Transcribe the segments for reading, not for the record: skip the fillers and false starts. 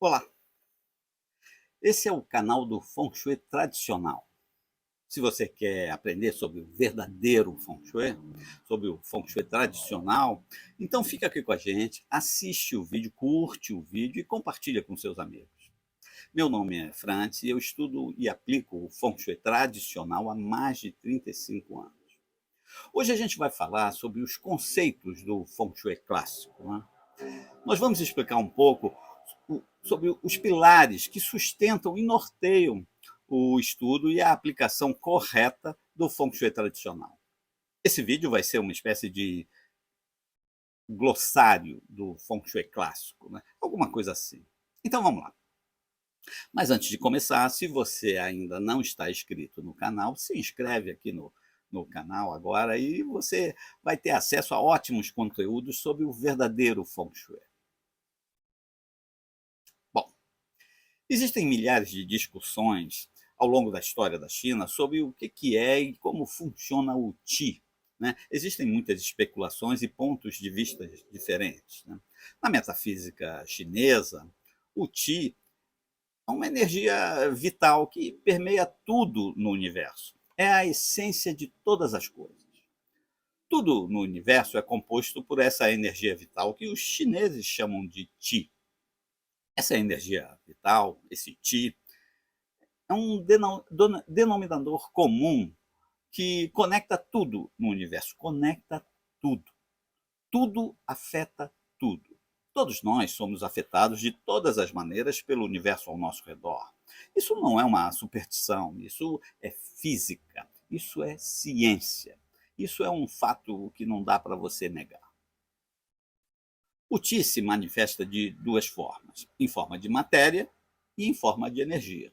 Olá, esse é o canal do Feng Shui tradicional. Se você quer aprender sobre o verdadeiro Feng Shui, sobre o Feng Shui tradicional, então fica aqui com a gente, assiste o vídeo, curte o vídeo e compartilha com seus amigos. Meu nome é Francis e eu estudo e aplico o Feng Shui tradicional há mais de 35 anos. Hoje a gente vai falar sobre os conceitos do Feng Shui clássico, né? Nós vamos explicar um pouco sobre os pilares que sustentam e norteiam o estudo e a aplicação correta do Feng Shui tradicional. Esse vídeo vai ser uma espécie de glossário do Feng Shui clássico, né? Alguma coisa assim. Então vamos lá. Mas antes de começar, se você ainda não está inscrito no canal, se inscreve aqui no canal agora e você vai ter acesso a ótimos conteúdos sobre o verdadeiro Feng Shui. Bom, existem milhares de discussões ao longo da história da China sobre o que é e como funciona o Qi, né? Existem muitas especulações e pontos de vista diferentes, né? Na metafísica chinesa, o Qi é uma energia vital que permeia tudo no universo. É a essência de todas as coisas. Tudo no universo é composto por essa energia vital que os chineses chamam de Qi. Essa energia vital, esse Qi, é um denominador comum que conecta tudo no universo, conecta tudo. Tudo afeta tudo. Todos nós somos afetados de todas as maneiras pelo universo ao nosso redor. Isso não é uma superstição, isso é física, isso é ciência. Isso é um fato que não dá para você negar. O Qi se manifesta de duas formas, em forma de matéria e em forma de energia.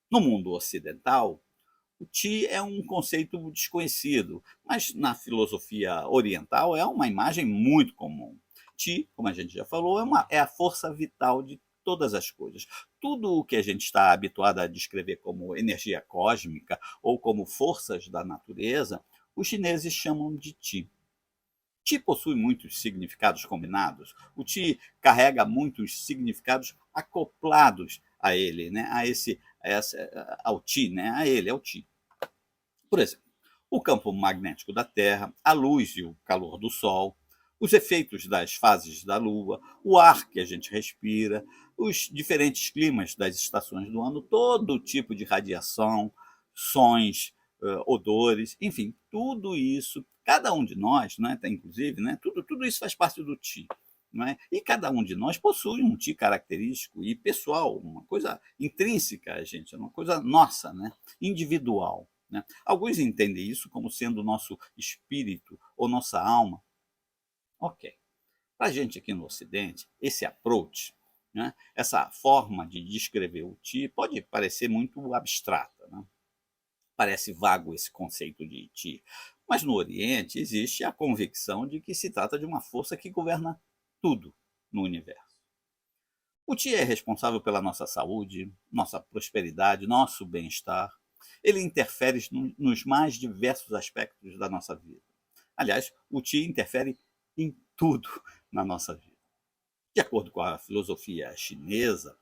No mundo ocidental, o Qi é um conceito desconhecido, mas na filosofia oriental é uma imagem muito comum. Qi, como a gente já falou, é a força vital de todas as coisas. Tudo o que a gente está habituado a descrever como energia cósmica ou como forças da natureza, os chineses chamam de Qi. Qi possui muitos significados combinados. O Qi carrega muitos significados acoplados a ele, né? Ao Qi, né? A ele, ao Qi. Por exemplo, o campo magnético da Terra, a luz e o calor do Sol, os efeitos das fases da Lua, o ar que a gente respira, os diferentes climas das estações do ano, todo tipo de radiação, sons, odores, enfim, tudo isso, cada um de nós, né, inclusive, né, tudo isso faz parte do Qi. Não é? E cada um de nós possui um Qi característico e pessoal, uma coisa intrínseca a gente, uma coisa nossa, né, individual. Né? Alguns entendem isso como sendo o nosso espírito ou nossa alma. Ok. Para a gente aqui no Ocidente, esse approach, né, essa forma de descrever o Qi pode parecer muito abstrata. Né? Parece vago esse conceito de Qi. Mas no Oriente existe a convicção de que se trata de uma força que governa tudo no universo. O Qi é responsável pela nossa saúde, nossa prosperidade, nosso bem-estar. Ele interfere nos mais diversos aspectos da nossa vida. Aliás, o Qi interfere em tudo na nossa vida. De acordo com a filosofia chinesa,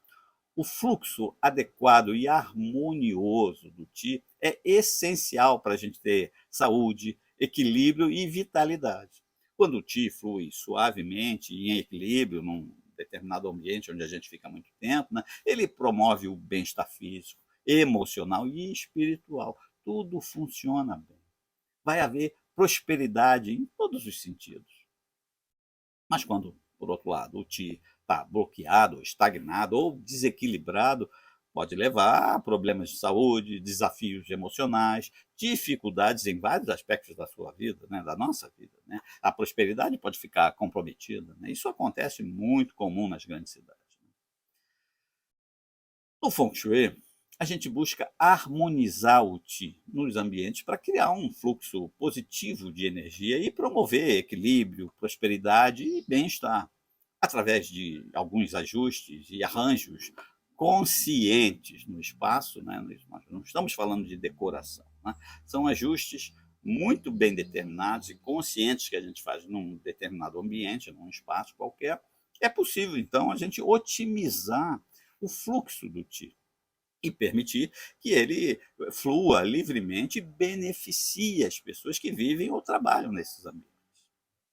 o fluxo adequado e harmonioso do Qi é essencial para a gente ter saúde, equilíbrio e vitalidade. Quando o Qi flui suavemente e em equilíbrio num determinado ambiente onde a gente fica muito tempo, né, ele promove o bem-estar físico, emocional e espiritual. Tudo funciona bem. Vai haver prosperidade em todos os sentidos. Mas quando, por outro lado, o Qi está bloqueado, estagnado ou desequilibrado, pode levar a problemas de saúde, desafios emocionais, dificuldades em vários aspectos da sua vida, né, da nossa vida. Né? A prosperidade pode ficar comprometida. Né? Isso acontece muito comum nas grandes cidades. No Feng Shui, a gente busca harmonizar o Qi nos ambientes para criar um fluxo positivo de energia e promover equilíbrio, prosperidade e bem-estar, através de alguns ajustes e arranjos conscientes no espaço. Né? Nós não estamos falando de decoração, né? São ajustes muito bem determinados e conscientes que a gente faz num determinado ambiente, num espaço qualquer. É possível, então, a gente otimizar o fluxo do Qi e permitir que ele flua livremente e beneficie as pessoas que vivem ou trabalham nesses ambientes.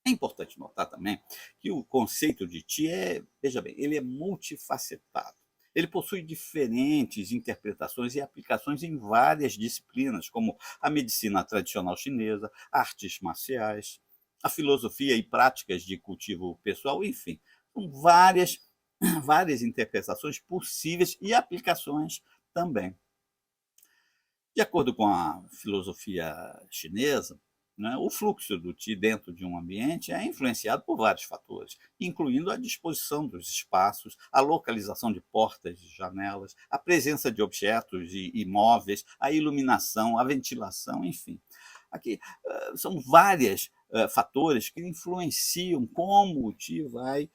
É importante notar também que o conceito de Qi veja bem, ele é multifacetado. Ele possui diferentes interpretações e aplicações em várias disciplinas, como a medicina tradicional chinesa, artes marciais, a filosofia e práticas de cultivo pessoal, enfim, são várias interpretações possíveis e aplicações também. De acordo com a filosofia chinesa, né, o fluxo do Qi dentro de um ambiente é influenciado por vários fatores, incluindo a disposição dos espaços, a localização de portas e janelas, a presença de objetos e imóveis, a iluminação, a ventilação, enfim. Aqui são vários fatores que influenciam como o Qi vai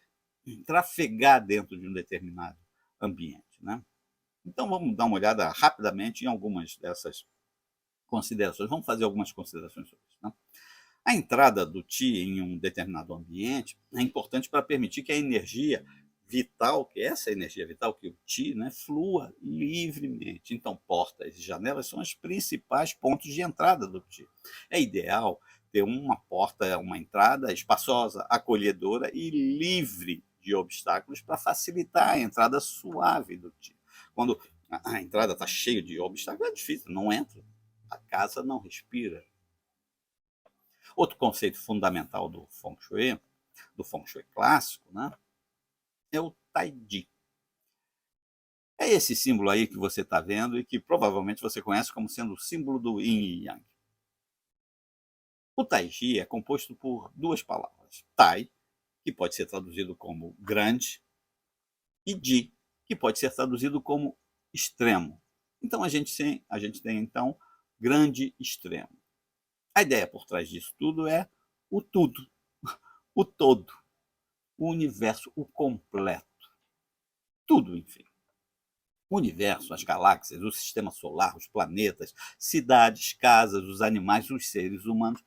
trafegar dentro de um determinado ambiente, né? Então vamos dar uma olhada rapidamente em algumas dessas considerações. Vamos fazer algumas considerações sobre isso. Né? A entrada do Qi em um determinado ambiente é importante para permitir que a energia vital, que essa energia vital, que o Qi, né, flua livremente. Então, portas e janelas são os principais pontos de entrada do Qi. É ideal ter uma porta, uma entrada espaçosa, acolhedora e livre de obstáculos para facilitar a entrada suave do Qi. Quando a entrada está cheia de obstáculos, é difícil, não entra. A casa não respira. Outro conceito fundamental do Feng Shui clássico, né, é o Tai Chi. É esse símbolo aí que você está vendo e que provavelmente você conhece como sendo o símbolo do Yin e Yang. O Tai Chi é composto por duas palavras. Tai, que pode ser traduzido como grande, e Ji, que pode ser traduzido como extremo. Então a gente tem então grande extremo. A ideia por trás disso tudo é o tudo, o todo, o universo, o completo. Tudo, enfim. O universo, as galáxias, o sistema solar, os planetas, cidades, casas, os animais, os seres humanos,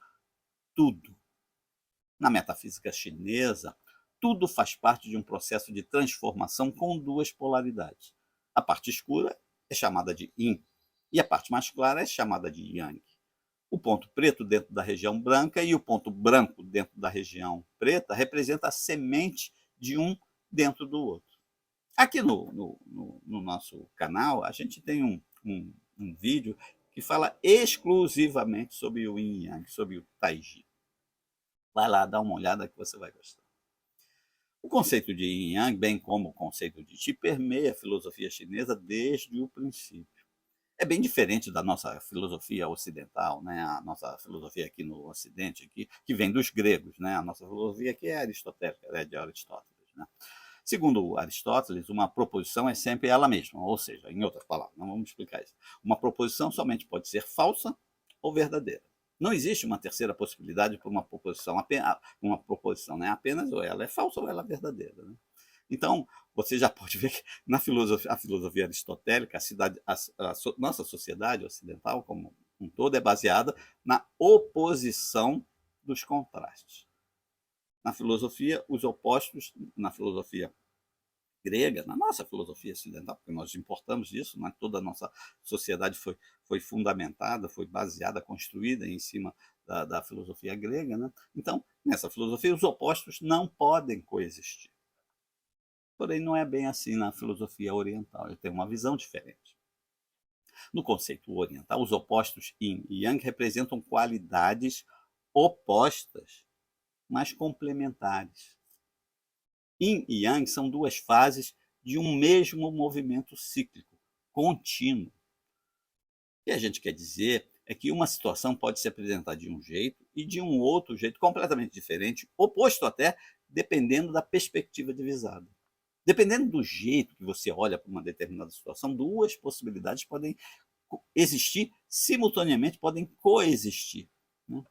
tudo. Na metafísica chinesa, tudo faz parte de um processo de transformação com duas polaridades. A parte escura é chamada de Yin e a parte mais clara é chamada de Yang. O ponto preto dentro da região branca e o ponto branco dentro da região preta representa a semente de um dentro do outro. Aqui no nosso canal, a gente tem um vídeo que fala exclusivamente sobre o Yin e Yang, sobre o Tai Chi. Vai lá, dá uma olhada que você vai gostar. O conceito de Yin e Yang, bem como o conceito de Qi, permeia a filosofia chinesa desde o princípio. É bem diferente da nossa filosofia ocidental, né? A nossa filosofia aqui no Ocidente, aqui, que vem dos gregos. Né? A nossa filosofia aqui é aristotélica, é de Aristóteles. Né? Segundo Aristóteles, uma proposição é sempre ela mesma, ou seja, em outras palavras, não vamos explicar isso. Uma proposição somente pode ser falsa ou verdadeira. Não existe uma terceira possibilidade para uma proposição, né? Apenas ou ela é falsa ou ela é verdadeira. Né? Então, você já pode ver que na filosofia aristotélica, nossa sociedade ocidental como um todo é baseada na oposição dos contrastes. Na filosofia, os opostos, na filosofia grega, na nossa filosofia ocidental, porque nós importamos isso, né? Toda a nossa sociedade foi fundamentada, foi baseada, construída em cima da filosofia grega. Né? Então, nessa filosofia, os opostos não podem coexistir. Porém, não é bem assim na filosofia oriental, ele tem uma visão diferente. No conceito oriental, os opostos Yin e Yang representam qualidades opostas, mas complementares. Yin e Yang são duas fases de um mesmo movimento cíclico, contínuo. O que a gente quer dizer é que uma situação pode se apresentar de um jeito e de um outro jeito completamente diferente, oposto até, dependendo da perspectiva divisada. Dependendo do jeito que você olha para uma determinada situação, duas possibilidades podem existir simultaneamente, podem coexistir. Né?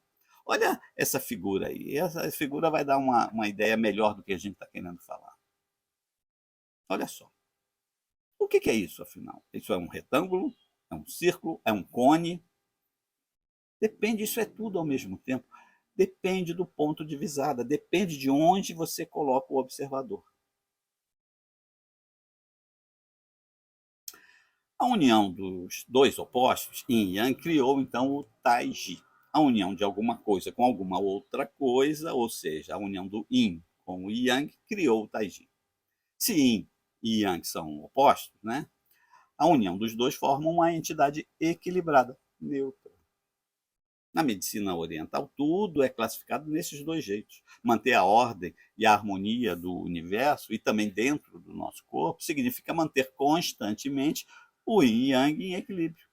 Olha essa figura aí. Essa figura vai dar uma ideia melhor do que a gente está querendo falar. Olha só. O que é isso, afinal? Isso é um retângulo? É um círculo? É um cone? Depende, isso é tudo ao mesmo tempo. Depende do ponto de visada, depende de onde você coloca o observador. A união dos dois opostos, yin e yang, criou então o Taiji. A união de alguma coisa com alguma outra coisa, ou seja, a união do yin com o yang, criou o Taiji. Se yin e yang são opostos, né? A união dos dois forma uma entidade equilibrada, neutra. Na medicina oriental, tudo é classificado nesses dois jeitos. Manter a ordem e a harmonia do universo e também dentro do nosso corpo significa manter constantemente o yin e yang em equilíbrio.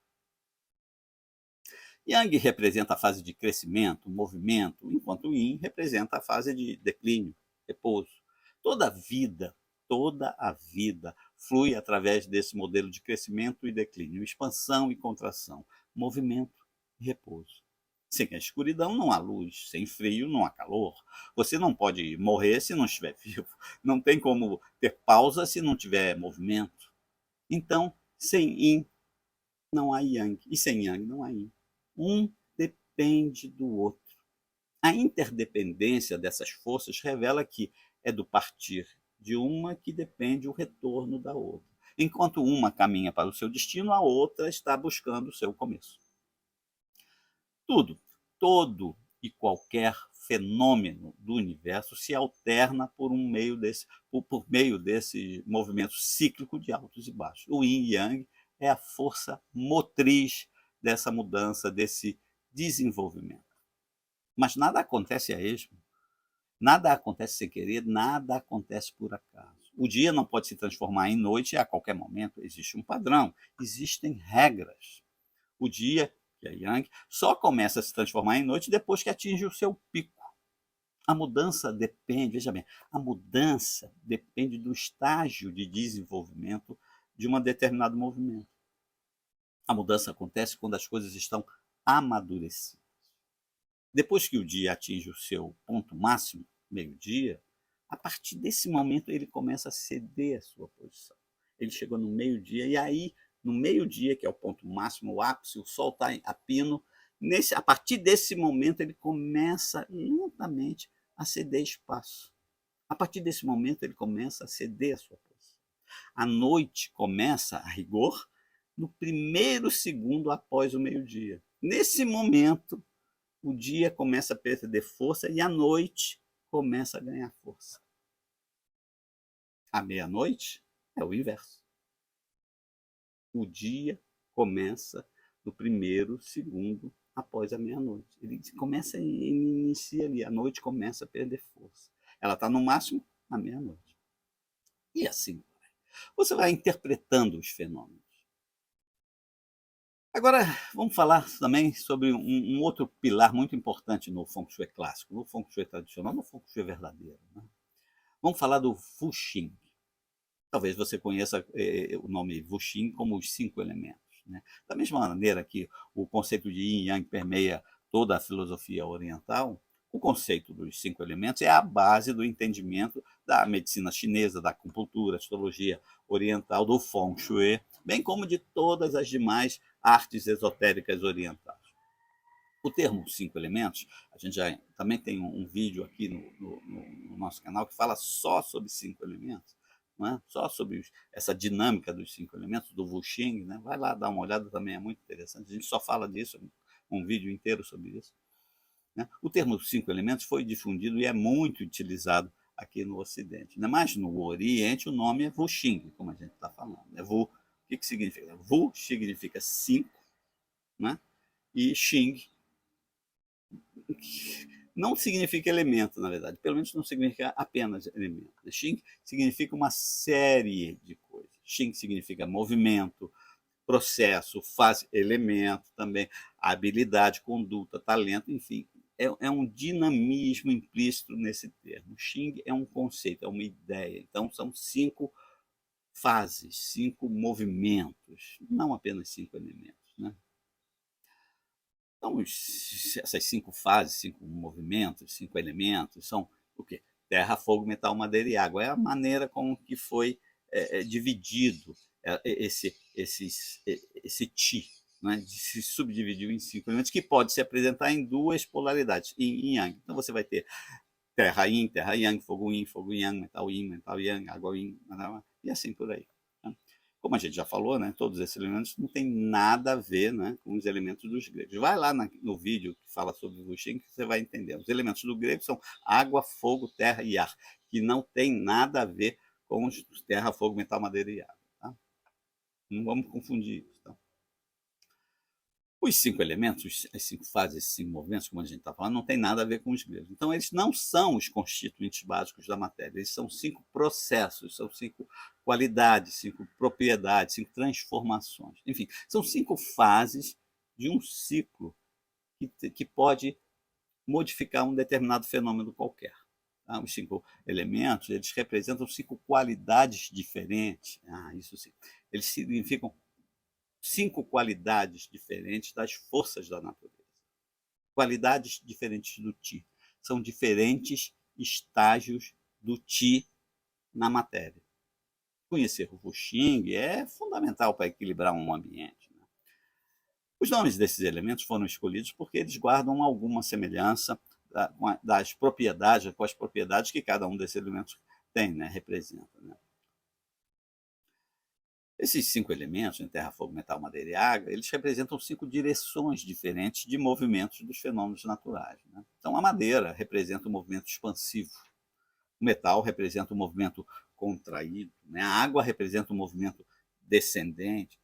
Yang representa a fase de crescimento, movimento, enquanto o yin representa a fase de declínio, repouso. Toda a vida flui através desse modelo de crescimento e declínio, expansão e contração, movimento e repouso. Sem a escuridão não há luz, sem frio não há calor. Você não pode morrer se não estiver vivo. Não tem como ter pausa se não tiver movimento. Então, sem yin não há yang, e sem yang não há yin. Um depende do outro. A interdependência dessas forças revela que é do partir de uma que depende o retorno da outra. Enquanto uma caminha para o seu destino, a outra está buscando o seu começo. Tudo, todo e qualquer fenômeno do universo se alterna por meio desse movimento cíclico de altos e baixos. O yin e yang é a força motriz dessa mudança, desse desenvolvimento. Mas nada acontece a esmo, nada acontece sem querer, nada acontece por acaso. O dia não pode se transformar em noite a qualquer momento, existe um padrão, existem regras. O dia, que é yang, só começa a se transformar em noite depois que atinge o seu pico. A mudança depende, veja bem, a mudança depende do estágio de desenvolvimento de um determinado movimento. A mudança acontece quando as coisas estão amadurecidas. Depois que o dia atinge o seu ponto máximo, meio-dia, a partir desse momento ele começa a ceder a sua posição. Ele chegou no meio-dia e aí, no meio-dia, que é o ponto máximo, o ápice, o sol está a pino, a partir desse momento ele começa lentamente a ceder espaço. A partir desse momento ele começa a ceder a sua posição. A noite começa, a rigor, no primeiro segundo após o meio-dia. Nesse momento, o dia começa a perder força e a noite começa a ganhar força. A meia-noite é o inverso. O dia começa no primeiro segundo após a meia-noite. Ele inicia ali, a noite começa a perder força. Ela está no máximo à meia-noite. E assim vai. Você vai interpretando os fenômenos. Agora, vamos falar também sobre um outro pilar muito importante no Feng Shui clássico, no Feng Shui tradicional, no Feng Shui verdadeiro. Né? Vamos falar do Fuxing. Talvez você conheça o nome Wuxing como os 5 elementos. Né? Da mesma maneira que o conceito de Yin e Yang permeia toda a filosofia oriental, o conceito dos 5 elementos é a base do entendimento da medicina chinesa, da acupuntura, astrologia oriental, do Feng Shui, bem como de todas as demais artes esotéricas orientais. O termo 5 elementos, a gente já também tem um vídeo aqui no nosso canal que fala só sobre 5 elementos. Né? Só sobre essa dinâmica dos 5 elementos, do Wuxing, né? Vai lá dar uma olhada também, é muito interessante. A gente só fala disso, um vídeo inteiro sobre isso. Né? O termo 5 elementos foi difundido e é muito utilizado aqui no Ocidente. Né? Mas no Oriente o nome é Wuxing, como a gente está falando. Né? Wu, o que significa? Wu significa 5, né? E Xing não significa elemento, na verdade. Pelo menos não significa apenas elemento. Xing significa uma série de coisas. Xing significa movimento, processo, fase, elemento também, habilidade, conduta, talento, enfim. É um dinamismo implícito nesse termo. Xing é um conceito, é uma ideia. Então, são 5 fases, 5 movimentos, não apenas 5 elementos. Né? Então, essas 5 fases, 5 movimentos, 5 elementos, são o quê? Terra, fogo, metal, madeira e água. É a maneira como que foi dividido esse Qi, né? Se subdividiu em 5 elementos, que pode se apresentar em 2 polaridades, Yin e Yang. Então, você vai ter terra Yin, terra Yang, fogo Yin, fogo Yang, metal Yin, metal Yang, água Yin, e assim por aí. Né? Como a gente já falou, né, todos esses elementos não têm nada a ver, né, com os elementos dos gregos. Vai lá no vídeo que fala sobre o Wuxing que você vai entender. Os elementos do grego são água, fogo, terra e ar, que não tem nada a ver com os terra, fogo, metal, madeira e água. Tá? Não vamos confundir isso. Tá? Os 5 elementos, as 5 fases, esses 5 movimentos, como a gente está falando, não tem nada a ver com os gregos. Então, eles não são os constituintes básicos da matéria, eles são 5 processos, são 5 qualidades, 5 propriedades, 5 transformações. Enfim, são 5 fases de um ciclo que pode modificar um determinado fenômeno qualquer. Tá? Os 5 elementos, eles representam 5 qualidades diferentes. Isso sim. Eles significam 5 qualidades diferentes das forças da natureza. Qualidades diferentes do Ti. São diferentes estágios do Ti na matéria. Conhecer o Wuxing é fundamental para equilibrar um ambiente. Né? Os nomes desses elementos foram escolhidos porque eles guardam alguma semelhança das propriedades, com as propriedades que cada um desses elementos tem, né? Representa. Né? Esses 5 elementos, terra, fogo, metal, madeira e água, eles representam 5 direções diferentes de movimentos dos fenômenos naturais. Né? Então, a madeira representa o movimento expansivo, o metal representa o movimento contraído, né? A água representa o movimento descendente,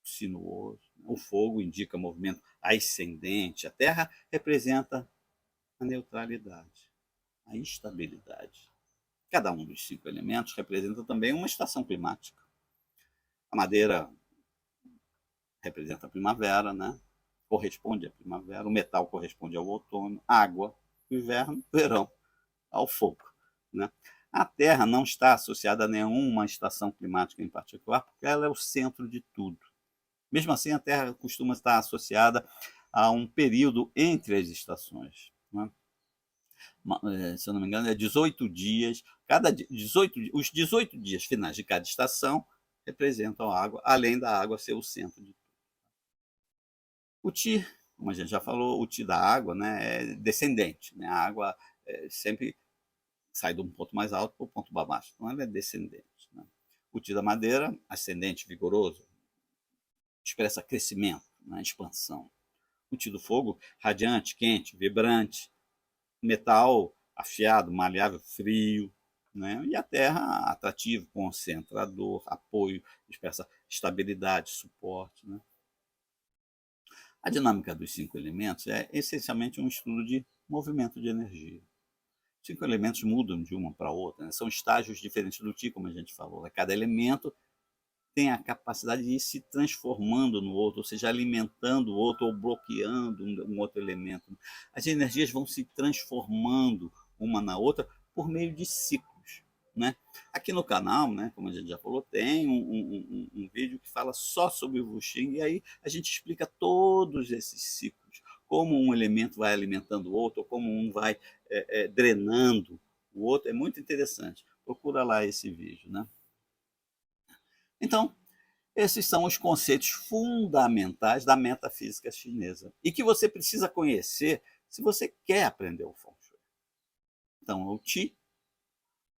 sinuoso, o fogo indica movimento ascendente, a terra representa a neutralidade, a estabilidade. Cada um dos 5 elementos representa também uma estação climática. A madeira representa a primavera, né? Corresponde à primavera, o metal corresponde ao outono, água, o inverno, verão, ao fogo. Né? A Terra não está associada a nenhuma estação climática em particular, porque ela é o centro de tudo. Mesmo assim, a Terra costuma estar associada a um período entre as estações. Né? Se eu não me engano, é 18 dias. Os 18 dias finais de cada estação representam a água, além da água ser o centro de tudo. O Ti, como a gente já falou, o Ti da água, né, é descendente. Né? A água sempre sai de um ponto mais alto para o ponto mais baixo. Então, ela é descendente. Né? O Ti da madeira, ascendente, vigoroso, expressa crescimento, né? Expansão. O Ti do fogo, radiante, quente, vibrante. Metal, afiado, maleável, frio. Né? E a terra, atrativo, concentrador, apoio, expressa estabilidade, suporte. Né? A dinâmica dos 5 elementos é essencialmente um estudo de movimento de energia. 5 elementos mudam de uma para outra, né? São estágios diferentes do Ti, como a gente falou. Cada elemento tem a capacidade de ir se transformando no outro, ou seja, alimentando o outro ou bloqueando um outro elemento. As energias vão se transformando uma na outra por meio de ciclos. Né? Aqui no canal, né, como a gente já falou, tem um vídeo que fala só sobre o Wuxing, e aí a gente explica todos esses ciclos, como um elemento vai alimentando o outro, ou como um vai drenando o outro. É muito interessante. Procura lá esse vídeo. Né? Então, esses são os conceitos fundamentais da metafísica chinesa e que você precisa conhecer se você quer aprender o Feng Shui. Então, o Qi,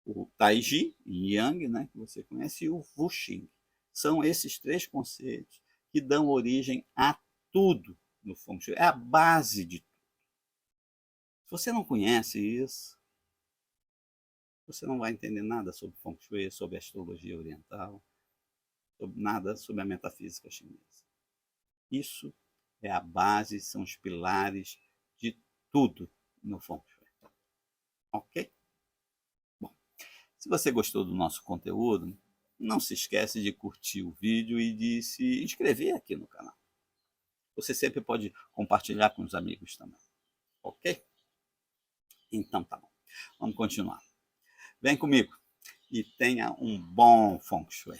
o Taiji, Yang, né, que você conhece, e o Wuxing. São esses 3 conceitos que dão origem a tudo no Feng Shui. É a base de tudo. Se você não conhece isso, você não vai entender nada sobre Feng Shui, sobre astrologia oriental, nada sobre a metafísica chinesa. Isso é a base, são os pilares de tudo no Feng Shui. Ok? Bom, se você gostou do nosso conteúdo, não se esquece de curtir o vídeo e de se inscrever aqui no canal. Você sempre pode compartilhar com os amigos também. Ok? Então tá bom. Vamos continuar. Vem comigo e tenha um bom Feng Shui.